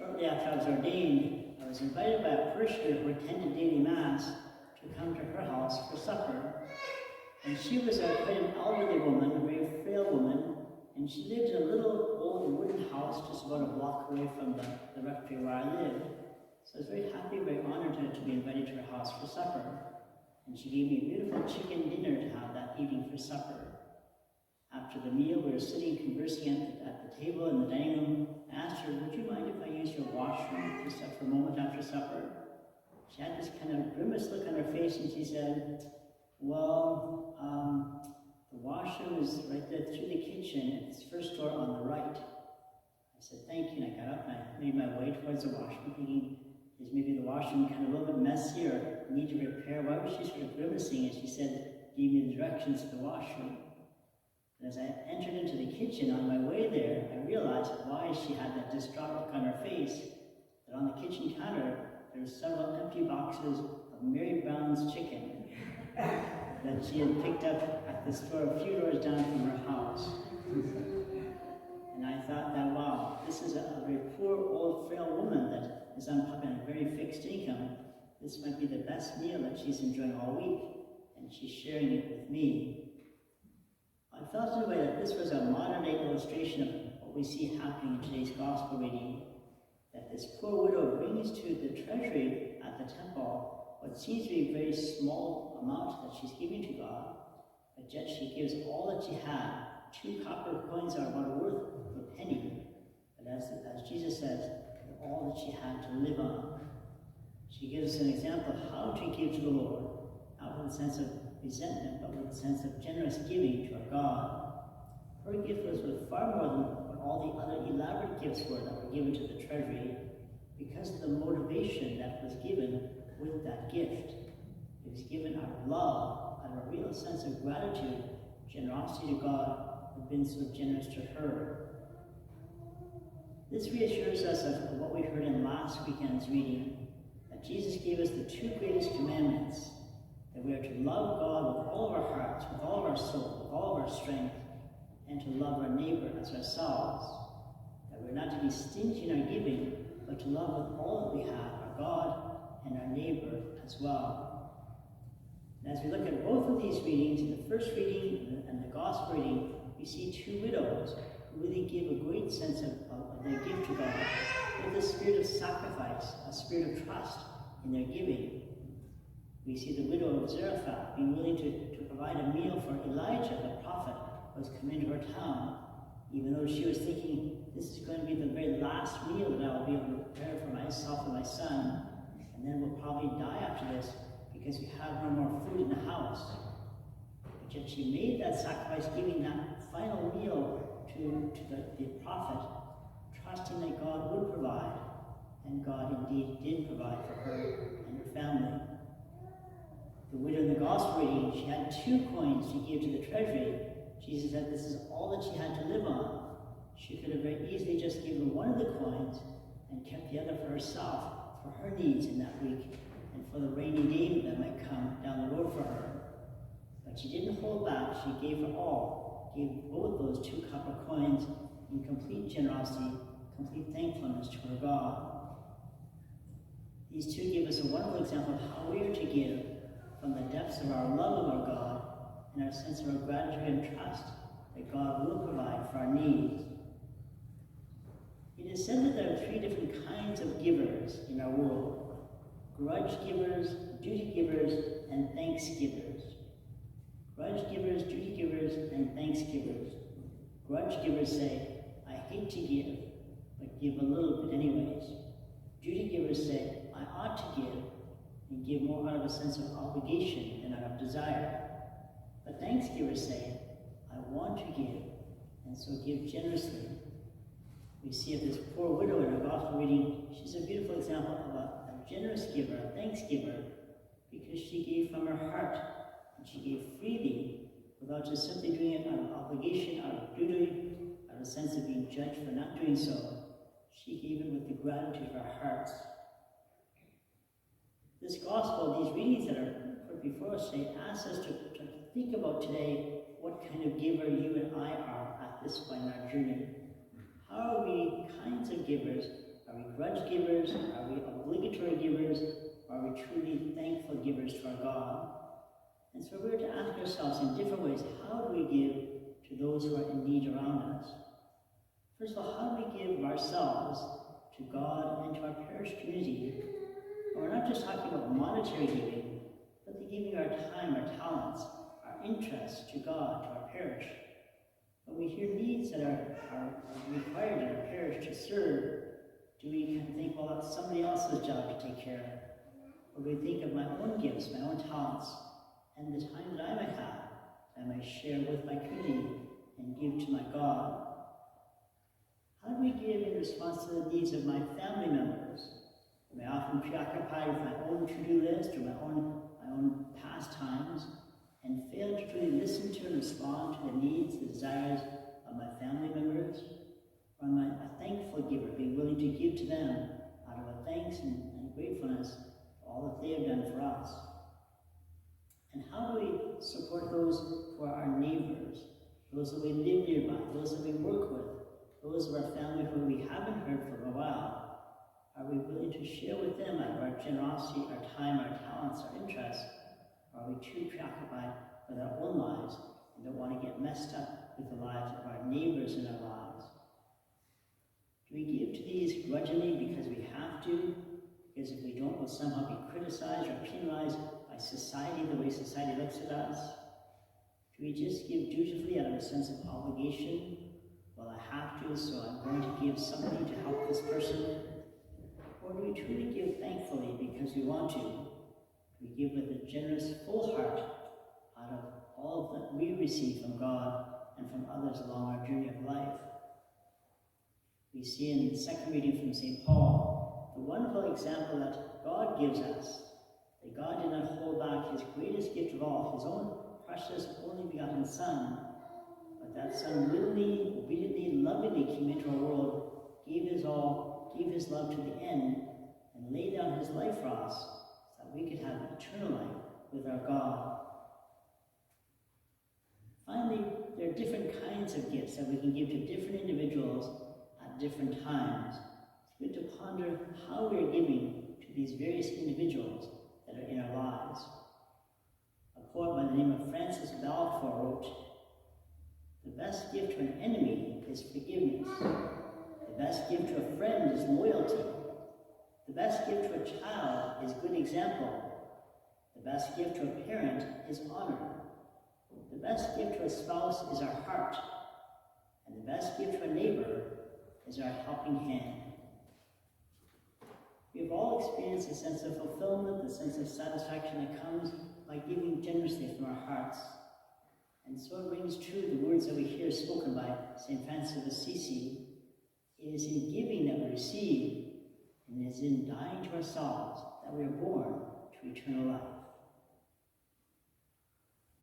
Shortly after I was ordained, I was invited by a parishioner who attended daily Mass to come to her house for supper. And she was quite an elderly woman, a very frail woman, and she lived in a little old wooden house just about a block away from the rectory where I lived. So I was very happy, very honored to be invited to her house for supper. And she gave me a beautiful chicken dinner to have that evening for supper. After the meal, we were sitting conversing at the table in the dining room. I asked her, would you mind if I use your washroom just for a moment after supper? She had this kind of grimace look on her face and she said, well, the washroom is right there through the kitchen. It's the first door on the right. I said, thank you, and I got up and I made my way towards the washroom thinking, is maybe the washroom kind of a little bit messy or need to repair? Why was she sort of grimacing as she said, gave me the directions to the washroom? And as I entered into the kitchen on my way there, I realized why she had that distraught look on her face. That on the kitchen counter, there were several empty boxes of Mary Brown's chicken that she had picked up at the store a few doors down from her house. And I thought that, wow, this is a very poor, old, frail woman that is on a very fixed income. This might be the best meal that she's enjoying all week, and she's sharing it with me. I felt in a way that this was a modern-day illustration of what we see happening in today's gospel reading, that this poor widow brings to the treasury at the temple what seems to be a very small amount that she's giving to God, but yet she gives all that she had. 2 copper coins are about worth a penny, but as Jesus says, all that she had to live on. She gives an example of how to give to the Lord, not with a sense of resentment, but with a sense of generous giving to our God. Her gift was worth far more than what all the other elaborate gifts were that were given to the treasury, because of the motivation that was given with that gift. It was given out of love, out of a real sense of gratitude, generosity to God, who had been so generous to her. This reassures us of what we heard in last weekend's reading, that Jesus gave us the 2 greatest commandments, that we are to love God with all of our hearts, with all of our soul, with all of our strength, and to love our neighbor as ourselves. That we're not to be stingy in our giving, but to love with all that we have, our God and our neighbor as well. And as we look at both of these readings, in the first reading and the gospel reading, we see 2 widows who really give a great sense of their gift to God, with a spirit of sacrifice, a spirit of trust in their giving. We see the widow of Zarephath being willing to provide a meal for Elijah, the prophet, who was come into her town, even though she was thinking, this is going to be the very last meal that I will be able to prepare for myself and my son, and then we'll probably die after this because we have no more food in the house. But yet she made that sacrifice, giving that final meal to the prophet, trusting that God would provide, and God indeed did provide for her and her family. The widow in the gospel reading, she had 2 coins to give to the treasury. Jesus said this is all that she had to live on. She could have very easily just given one of the coins and kept the other for herself, for her needs in that week, and for the rainy day that might come down the road for her. But she didn't hold back. She gave her all, gave both those 2 copper coins in complete generosity, complete thankfulness to her God. These 2 give us a wonderful example of how we are to give from the depths of our love of our God and our sense of our gratitude and trust that God will provide for our needs. It is said that there are 3 different kinds of givers in our world: grudge givers, duty givers, and thanks givers. Grudge givers, duty givers, and thanks givers. Grudge givers say, I hate to give, but give a little bit anyways. Duty givers say, I ought to give, and give more out of a sense of obligation than out of desire. But thanks givers say, I want to give, and so give generously. We see of this poor widow in our gospel reading, she's a beautiful example of a generous giver, a thanks giver, because she gave from her heart, and she gave freely, without just simply doing it out of obligation, out of duty, out of a sense of being judged for not doing so. She gave it with the gratitude of her hearts. This gospel, these readings that are put before us today, ask us to think about today what kind of giver you and I are at this point in our journey. How are we kinds of givers? Are we grudge givers? Are we obligatory givers? Or are we truly thankful givers to our God? And so we're to ask ourselves in different ways, how do we give to those who are in need around us? First of all, how do we give ourselves to God and to our parish community? And we're not just talking about monetary giving, but the giving our time, our talents, our interests to God, to our parish. When we hear needs that are required in our parish to serve, do we kind of think, well, that's somebody else's job to take care of? Or do we think of my own gifts, my own talents, and the time that I might have, I might share with my community and give to my God? How do we give in response to the needs of my family members? Am I often preoccupied with my own to-do list or my own pastimes and fail to truly listen to and respond to the needs, the desires of my family members? Or am I a thankful giver, being willing to give to them out of a thanks and gratefulness for all that they have done for us? And how do we support those who are our neighbors, those that we live nearby, those that we work with, those of our family who we haven't heard from a while? Are we willing to share with them out of our generosity, our time, our talents, our interests? Or are we too preoccupied with our own lives and don't want to get messed up with the lives of our neighbors in our lives? Do we give to these grudgingly because we have to? Because if we don't, we'll somehow be criticized or penalized by society, the way society looks at us? Do we just give dutifully out of a sense of obligation? Well, I have to, so I'm going to give something to help this person. Or do we truly give thankfully because we want to? Do we give with a generous, full heart out of all that we receive from God and from others along our journey of life? We see in the second reading from St. Paul the wonderful example that God gives us, that God did not hold back his greatest gift of all, his own precious, only begotten Son, but that Son willingly, obediently, lovingly came into our world, gave his all, gave his love to the end, and laid down his life for us, so that we could have eternal life with our God. Finally, there are different kinds of gifts that we can give to different individuals at different times. It's good to ponder how we are giving to these various individuals that are in our lives. A poet by the name of Francis Balfour wrote, "The best gift to an enemy is forgiveness. The best gift to a friend is loyalty. The best gift to a child is good example. The best gift to a parent is honor. The best gift to a spouse is our heart. And the best gift to a neighbor is our helping hand." We have all experienced a sense of fulfillment, the sense of satisfaction that comes by giving generously from our hearts. And so it rings true the words that we hear spoken by St. Francis of Assisi. It is in giving that we receive, and it is in dying to ourselves that we are born to eternal life.